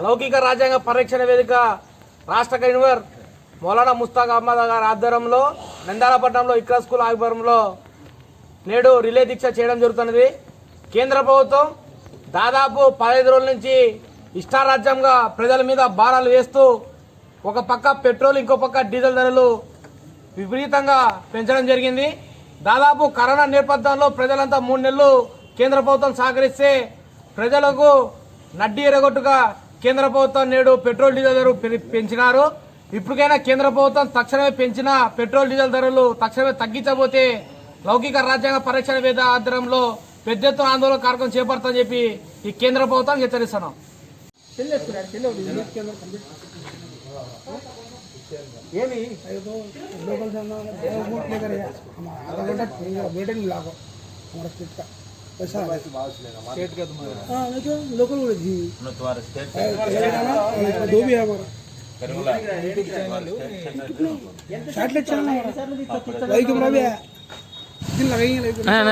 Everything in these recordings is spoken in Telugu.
లౌకిక రాజ్యాంగ పరిరక్షణ వేదిక రాష్ట్ర కన్వీనర్ మౌలానా ముస్తాక్ అహ్మద్ గారి ఆధ్వర్యంలో నంద్యాలపట్నంలో ఇక్రా స్కూల్ ఆధ్వర్యంలో నేడు రిలే దీక్ష చేయడం జరుగుతున్నది. కేంద్ర ప్రభుత్వం దాదాపు 15 రోజుల నుంచి ఇష్టారాజ్యంగా ప్రజల మీద భారాలు వేస్తూ ఒక పక్క పెట్రోల్ ఇంకో పక్క డీజిల్ ధరలు విపరీతంగా పెంచడం జరిగింది. దాదాపు కరోనా నేపథ్యంలో ప్రజలంతా 3 నెలలు కేంద్ర ప్రభుత్వం సహకరిస్తే ప్రజలకు నడ్డి ఎరగొట్టుగా కేంద్ర ప్రభుత్వం నేడు పెట్రోల్ డీజిల్ ధరలు పెంచినారు. ఇప్పటికైనా కేంద్ర ప్రభుత్వం తక్షణమే పెంచిన పెట్రోల్ డీజిల్ ధరలు తక్షణమే తగ్గించబోతే లౌకిక రాజ్యాంగ పరిరక్షణ వేదిక ఆధ్వర్యంలో పెద్ద ఎత్తున ఆందోళన కార్యక్రమం చేపడతామని చెప్పి ఈ కేంద్ర ప్రభుత్వానికి హెచ్చరిస్తున్నాం. लोकल दो भी है हमारा सैटेलाइट चैनल लाइव कैमरा भी है दिन लगाएंगे लाइव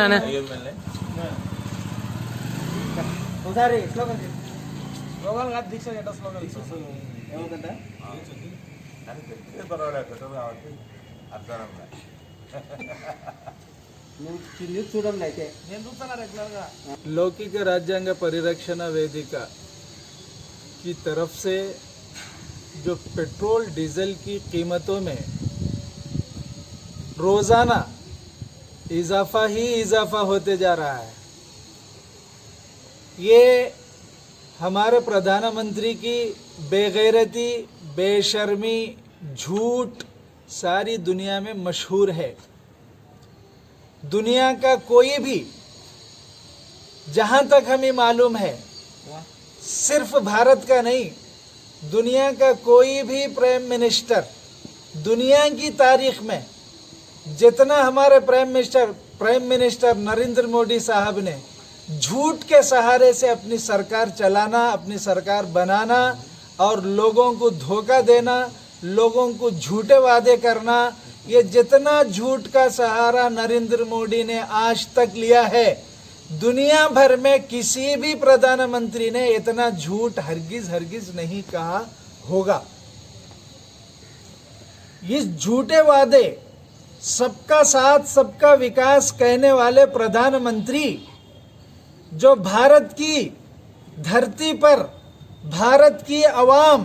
ఒకసారి స్లోగన్ కాదు దీక్ష చేట స్లోగన్ ఏమవుతుందంటే పర్వాలేదు పెట్రోల్ కాబట్టి అర్థం చూడండి అయితే నేను చూస్తున్నా రెగ్యులర్గా. लौकिक राज्यांग परिरक्षण वेदिका की तरफ से जो पेट्रोल डीजल की कीमतों में रोज़ाना इजाफा ही इजाफा होते जा रहा है, ये हमारे प्रधानमंत्री की बेगैरती, बेशर्मी, झूठ सारी दुनिया में मशहूर है. दुनिया का कोई भी, जहां तक हमें मालूम है, सिर्फ भारत का नहीं, दुनिया का कोई भी प्राइम मिनिस्टर दुनिया की तारीख में जितना हमारे प्राइम मिनिस्टर नरेंद्र मोदी साहब ने झूठ के सहारे से अपनी सरकार चलाना, अपनी सरकार बनाना और लोगों को धोखा देना, लोगों को झूठे वादे करना, ये जितना झूठ का सहारा नरेंद्र मोदी ने आज तक लिया है, दुनिया भर में किसी भी प्रधानमंत्री ने इतना झूठ हरगिज नहीं कहा होगा. इस झूठे वादे, सबका साथ सबका विकास कहने वाले प्रधानमंत्री जो भारत की धरती पर भारत की आवाम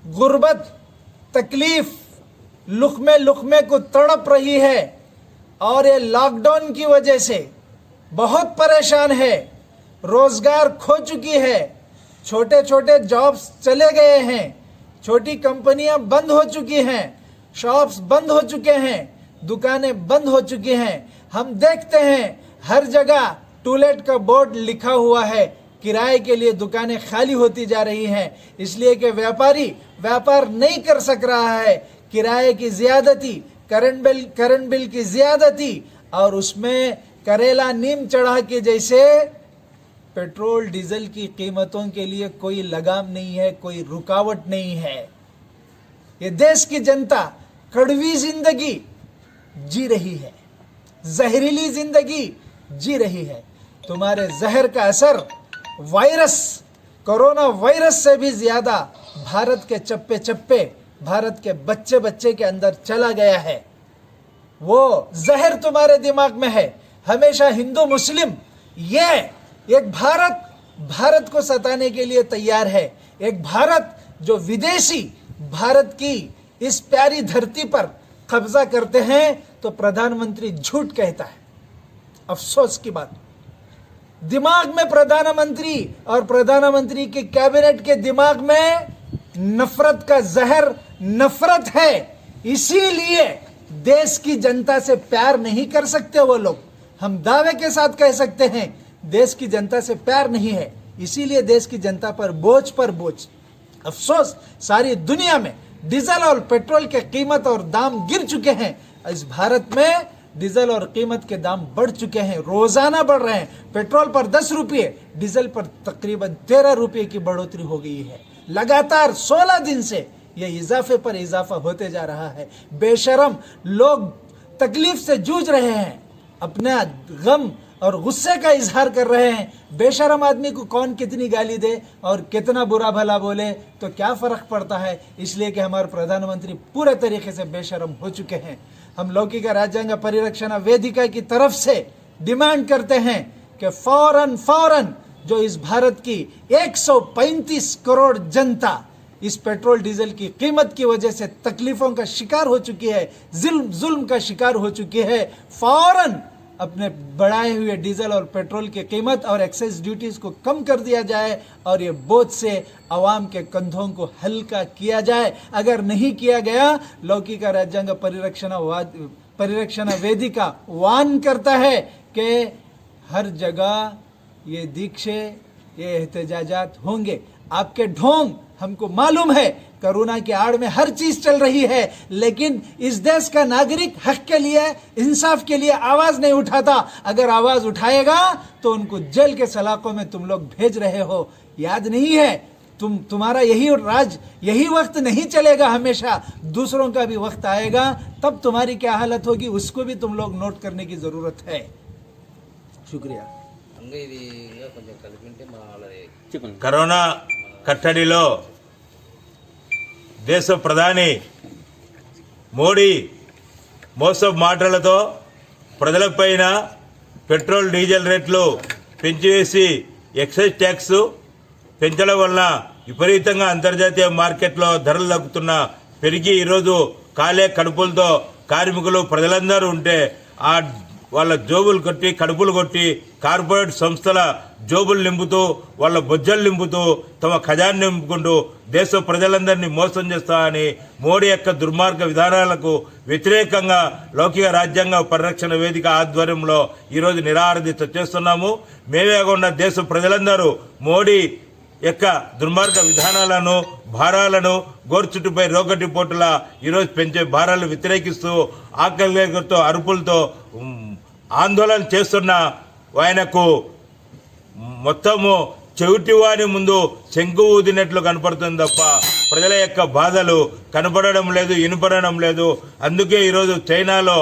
गुर्बत, तकलीफ, लुकमे को तड़प रही है और ये लॉकडाउन की वजह से बहुत परेशान है, रोजगार खो चुकी है, छोटे छोटे जॉब्स चले गए हैं, छोटी कंपनियां बंद हो चुकी हैं, शॉप्स बंद हो चुके हैं, दुकानें बंद हो चुकी हैं. हम देखते हैं हर जगह टूलेट का बोर्ड लिखा हुआ है, किराए के लिए दुकानें खाली होती जा रही हैं, इसलिए कि व्यापारी व्यापार नहीं कर सक रहा है. किराए की ज्यादती, करंट बिल की ज्यादती और उसमें करेला नीम चढ़ा के जैसे पेट्रोल डीजल की कीमतों के लिए कोई लगाम नहीं है, कोई रुकावट नहीं है. ये देश की जनता कड़वी जिंदगी जी रही है, जहरीली जिंदगी जी रही है. तुम्हारे जहर का असर वायरस, कोरोना वायरस से भी ज्यादा भारत के चप्पे चप्पे, भारत के बच्चे बच्चे के अंदर चला गया है. वो जहर तुम्हारे दिमाग में है. हमेशा हिंदू मुस्लिम ये एक भारत को सताने के लिए तैयार है. एक भारत जो विदेशी भारत की इस प्यारी धरती पर कब्जा करते हैं तो प्रधानमंत्री झूठ कहता है. अफसोस की बात, दिमाग में प्रधानमंत्री और प्रधानमंत्री के कैबिनेट के दिमाग में नफरत का जहर, नफरत है. इसीलिए देश की जनता से प्यार नहीं कर सकते वो लोग. हम दावे के साथ कह सकते हैं देश की जनता से प्यार नहीं है, इसीलिए देश की जनता पर बोझ. अफसोस, सारी दुनिया में डीजल और पेट्रोल के कीमत और दाम गिर चुके हैं. इस भारत में डीजल और कीमत के दाम बढ़ चुके हैं, रोजाना बढ़ रहे हैं. पेट्रोल पर 10 रुपये, डीजल पर तकरीबन 13 रुपये की बढ़ोतरी हो गई है. लगातार 16 दिन से ये इजाफे पर इजाफा होते जा रहा है. बेशरम लोग तकलीफ से जूझ रहे हैं, अपना गम, और गुस्से का इजहार कर रहे हैं। बेशरम आदमी को कौन कितनी गाली दे और कितना बुरा भला बोले तो क्या फ़र्क पड़ता है, इसलिए कि हमारे प्रधानमंत्री पूरे तरीके से बेशरम हो चुके हैं। हम लौकिक राज्यांग परिरक्षण वेदिका की तरफ से डिमांड करते हैं कि फौरन जो इस भारत की 135 करोड़ जनता इस पेट्रोल डीजल की कीमत की वजह से तकलीफों का शिकार हो चुकी है, जुल्म का शिकार हो चुकी है, फौरन अपने बढ़ाए हुए डीजल और पेट्रोल की कीमत और एक्साइज ड्यूटीज को कम कर दिया जाए और ये बोझ से आवाम के कंधों को हल्का किया जाए। अगर नहीं किया गया, लौकिक राज्यांग परिरक्षण वेदिका वार्न करता है कि हर जगह ये दीक्षे, ये एहतजाजात होंगे। आपके ढोंग हमको मालूम है, कोरोना की आड़ में हर चीज चल रही है, लेकिन इस देश का नागरिक हक के लिए, इंसाफ के लिए आवाज नहीं उठाता। अगर आवाज उठाएगा तो उनको जेल के सलाखों में तुम लोग भेज रहे हो। याद नहीं है तुम्हारा यही वक्त नहीं चलेगा हमेशा, दूसरों का भी वक्त आएगा, तब तुम्हारी क्या हालत होगी उसको भी तुम लोग नोट करने की जरूरत है। शुक्रिया। కరోనా కట్టడిలో దేశ ప్రధాని మోడీ మోసపు మాటలతో ప్రజలపైన పెట్రోల్ డీజిల్ రేట్లు పెంచివేసి ఎక్సైజ్ ట్యాక్స్ పెంచడం వల్ల విపరీతంగా అంతర్జాతీయ మార్కెట్లో ధరలు తగ్గుతున్న పెరిగి ఈరోజు కాలే కడుపులతో కార్మికులు ప్రజలందరూ ఉంటే ఆ వాళ్ళ జోబులు కొట్టి కడుపులు కొట్టి కార్పొరేట్ సంస్థల జోబులు నింపుతూ వాళ్ళ బొజ్జలు నింపుతూ తమ ఖజాను నింపుకుంటూ దేశ ప్రజలందరినీ మోసం చేస్తామని మోడీ యొక్క దుర్మార్గ విధానాలకు వ్యతిరేకంగా లౌకిక రాజ్యాంగ పరిరక్షణ వేదిక ఆధ్వర్యంలో ఈరోజు నిరాహారదీక్ష చేస్తున్నాము. మేమే కాకుండా దేశ ప్రజలందరూ మోడీ యొక్క దుర్మార్గ విధానాలను, భారాలను, గోర్చుట్టుపై రోగటి పోటుల ఈరోజు పెంచే భారాలు వ్యతిరేకిస్తూ ఆకలితో అరుపులతో ఆందోళన చేస్తున్న ఆయనకు మొత్తము చెవిటివాని ముందు శంకు ఊదినట్లు కనపడుతుంది తప్ప ప్రజల యొక్క బాధలు కనపడడం లేదు, వినపడడం లేదు. అందుకే ఈరోజు చైనాలో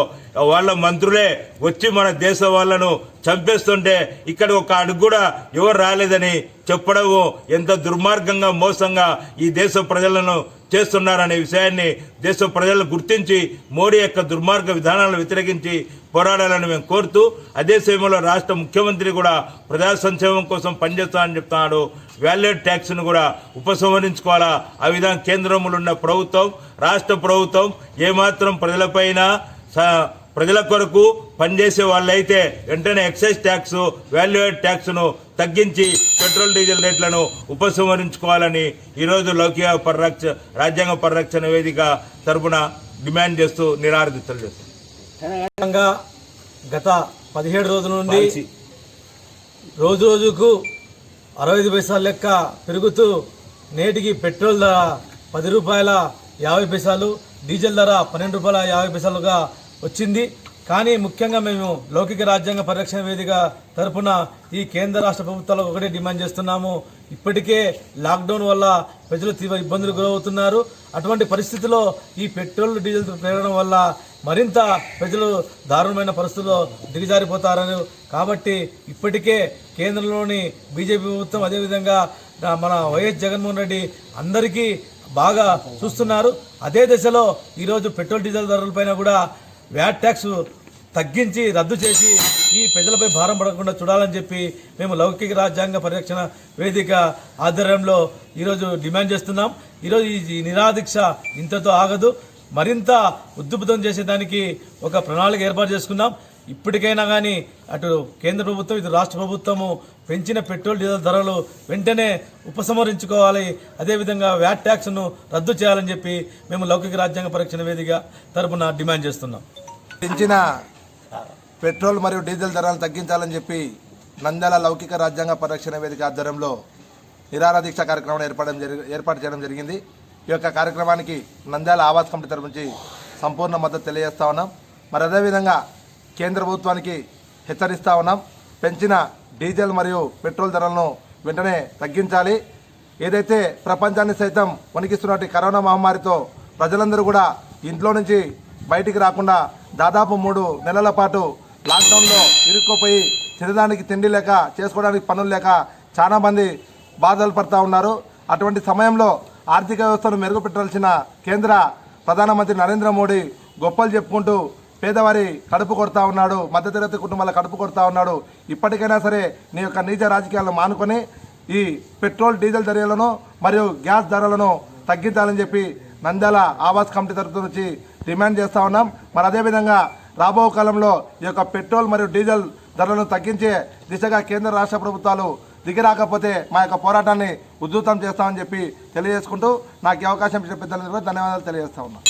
వాళ్ళ మంత్రులే వచ్చి మన దేశ వాళ్ళను చంపేస్తుంటే ఇక్కడ ఒక అడుగు కూడా ఎవరు రాలేదని చెప్పడము ఎంత దుర్మార్గంగా, మోసంగా ఈ దేశ ప్రజలను చేస్తున్నారనే విషయాన్ని దేశ ప్రజలు గుర్తించి మోడీ యొక్క దుర్మార్గ విధానాలను వ్యతిరేకించి పోరాడాలని మేము కోరుతూ, అదే సమయంలో రాష్ట్ర ముఖ్యమంత్రి కూడా ప్రజా సంక్షేమం కోసం పనిచేస్తామని చెప్తున్నాడు. వాల్యూడ్ ట్యాక్స్ను కూడా ఉపసంహరించుకోవాలా. ఆ విధంగా కేంద్రంలో ఉన్న ప్రభుత్వం, రాష్ట్ర ప్రభుత్వం ఏమాత్రం ప్రజలపైన ప్రజల కొరకు పనిచేసే వాళ్ళైతే వెంటనే ఎక్సైజ్ ట్యాక్స్, వాల్యూడ్ ట్యాక్స్ను తగ్గించి పెట్రోల్ డీజిల్ రేట్లను ఉపసంహరించుకోవాలని ఈరోజు లౌకిక రాజ్యాంగ పరిరక్షణ వేదిక తరపున డిమాండ్ చేస్తూ నిరాహారదీక్షలు చేస్తాం. గత 17 రోజుల నుండి రోజుకు 65 పైసల లెక్క పెరుగుతూ నేటికి పెట్రోల్ ధర 10 రూపాయల 50 పైసలు, డీజిల్ ధర 12 రూపాయల 50 పైసలుగా వచ్చింది. కానీ ముఖ్యంగా మేము లౌకిక రాజ్యాంగ పరిరక్షణ వేదిక తరఫున ఈ కేంద్ర రాష్ట్ర ప్రభుత్వాలకు ఒకటే డిమాండ్ చేస్తున్నాము. ఇప్పటికే లాక్డౌన్ వల్ల ప్రజలు తీవ్ర ఇబ్బందులు గురవుతున్నారు. అటువంటి పరిస్థితుల్లో ఈ పెట్రోల్ డీజిల్ పెరగడం వల్ల మరింత ప్రజలు దారుణమైన పరిస్థితుల్లో దిగజారిపోతారని, కాబట్టి ఇప్పటికే కేంద్రంలోని బీజేపీ ప్రభుత్వం, అదేవిధంగా మన వైఎస్ జగన్మోహన్ రెడ్డి అందరికీ బాగా చూస్తున్నారు. అదే దశలో ఈరోజు పెట్రోల్ డీజిల్ ధరలపైన కూడా వ్యాట్ ట్యాక్స్ తగ్గించి రద్దు చేసి ఈ ప్రజలపై భారం పడకుండా చూడాలని చెప్పి మేము లౌకిక రాజ్యాంగ పరిరక్షణ వేదిక ఆధ్వర్యంలో ఈరోజు డిమాండ్ చేస్తున్నాం. ఈరోజు ఈ నిరాదీక్ష ఇంతతో ఆగదు, మరింత ఉద్ధృతం చేసేదానికి ఒక ప్రణాళిక ఏర్పాటు చేసుకున్నాం. ఇప్పటికైనా కానీ అటు కేంద్ర ప్రభుత్వం, ఇటు రాష్ట్ర ప్రభుత్వము పెంచిన పెట్రోల్ డీజిల్ ధరలు వెంటనే ఉపసంహరించుకోవాలి, అదేవిధంగా వ్యాట్ ట్యాక్స్ను రద్దు చేయాలని చెప్పి మేము లౌకిక రాజ్యాంగ పరిరక్షణ వేదిక తరపున డిమాండ్ చేస్తున్నాం. పెంచిన పెట్రోల్ మరియు డీజిల్ ధరలు తగ్గించాలని చెప్పి నంద్యాల లౌకిక రాజ్యాంగ పరిరక్షణ వేదిక ఆధ్వర్యంలో నిరాహార దీక్ష కార్యక్రమం ఏర్పాటు చేయడం జరిగింది. ఈ యొక్క కార్యక్రమానికి నంద్యాల ఆవాస్ కమిటీ తరపు నుంచి సంపూర్ణ మద్దతు తెలియజేస్తా ఉన్నాం. మరి అదేవిధంగా కేంద్ర ప్రభుత్వానికి హెచ్చరిస్తా ఉన్నాం, పెంచిన డీజిల్ మరియు పెట్రోల్ ధరలను వెంటనే తగ్గించాలి. ఏదైతే ప్రపంచాన్ని సైతం వణికిస్తున్నట్టు కరోనా మహమ్మారితో ప్రజలందరూ కూడా ఇంట్లో నుంచి బయటికి రాకుండా దాదాపు 3 నెలల పాటు లాక్డౌన్లో ఇరుక్కుపోయి తినడానికి తిండి లేక చేసుకోవడానికి పనులు లేక చాలా మంది బాధలు పడుతూ ఉన్నారు. అటువంటి సమయంలో ఆర్థిక వ్యవస్థను మెరుగుపెట్టాల్సిన కేంద్ర ప్రధానమంత్రి నరేంద్ర మోడీ గొప్పలు చెప్పుకుంటూ పేదవారి కడుపు కొడతా ఉన్నాడు, మధ్యతరగతి కుటుంబాల కడుపు కొడతా ఉన్నాడు. ఇప్పటికైనా సరే నీ యొక్క నీచ రాజకీయాలను మానుకొని ఈ పెట్రోల్ డీజిల్ ధరలను మరియు గ్యాస్ ధరలను తగ్గించాలని చెప్పి నంద్యాల ఆవాస్ కమిటీ తరఫు నుంచి డిమాండ్ చేస్తూ ఉన్నాం. మరి అదేవిధంగా రాబో కాలంలో ఈ యొక్క పెట్రోల్ మరియు డీజిల్ ధరలను తగ్గించే దిశగా కేంద్ర రాష్ట్ర ప్రభుత్వాలు దిగి రాకపోతే మా యొక్క పోరాటాన్ని ఉధృతం చేస్తామని చెప్పి తెలియజేసుకుంటూ నాకు ఈ అవకాశం ఇచ్చిన పెద్దలందరికీ ధన్యవాదాలు తెలియజేస్తా ఉన్నాం.